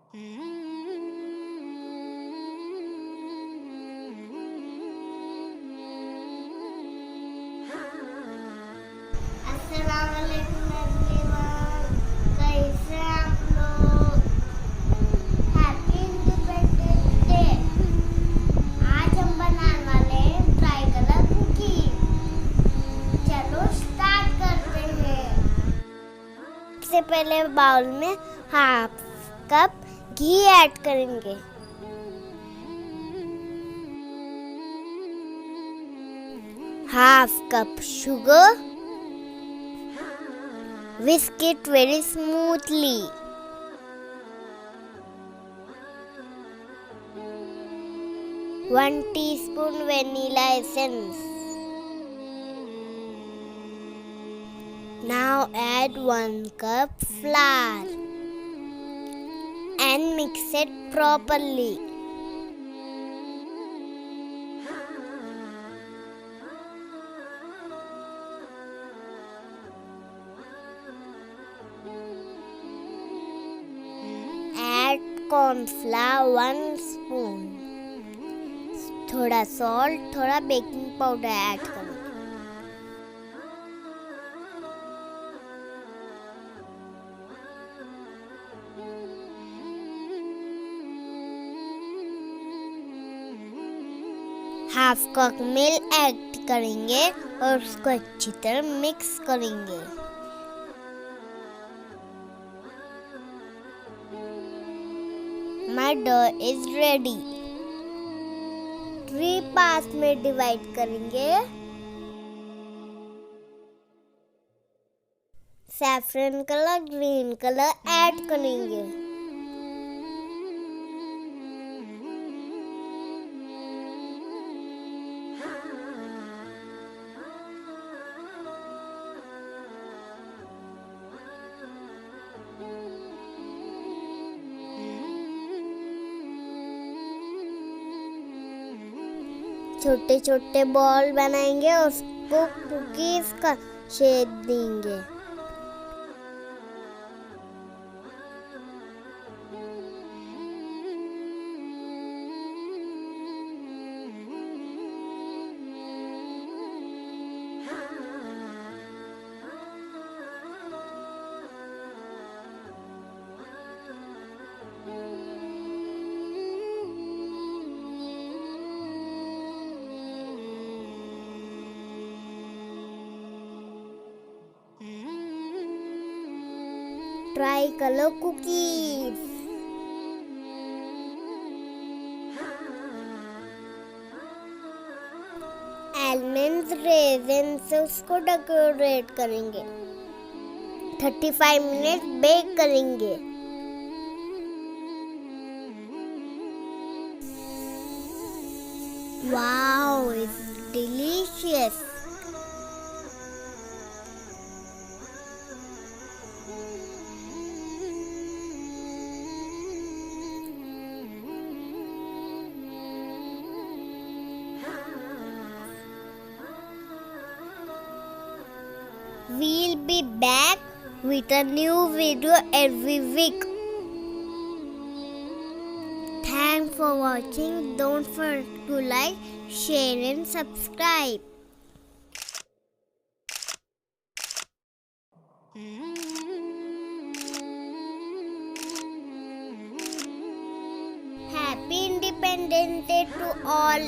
अस्सलामुअलैकुम एवरीवन, कैसे आप लोग? Happy independence day. आज हम बनाने वाले हैं ट्राइकलर कुकीज। चलो स्टार्ट करते हैं। सबसे पहले बाउल में हाफ कप घी ऐड करेंगे। Half cup sugar. Whisk it very smoothly. One teaspoon vanilla essence. Now add 1 cup flour and mix it properly. Add corn flour 1 spoon. थोड़ा सॉल्ट, थोड़ा baking powder add करें। Half cup milk add करेंगे और उसको अच्छी तरह mix करेंगे। My dough is ready. 3 parts में डिवाइड करेंगे। Saffron colour, green colour add करेंगे। छोटे छोटे बॉल बनाएंगे और उसको कुकीज का शेप देंगे। Tricolour cookies. Almonds, raisins से उसको डेकोरेट करेंगे। 35 मिनट बेक करेंगे। Wow, it's delicious. We'll be back with a new video every week. Thanks for watching. Don't forget to like, share and subscribe. Happy Independence Day to all.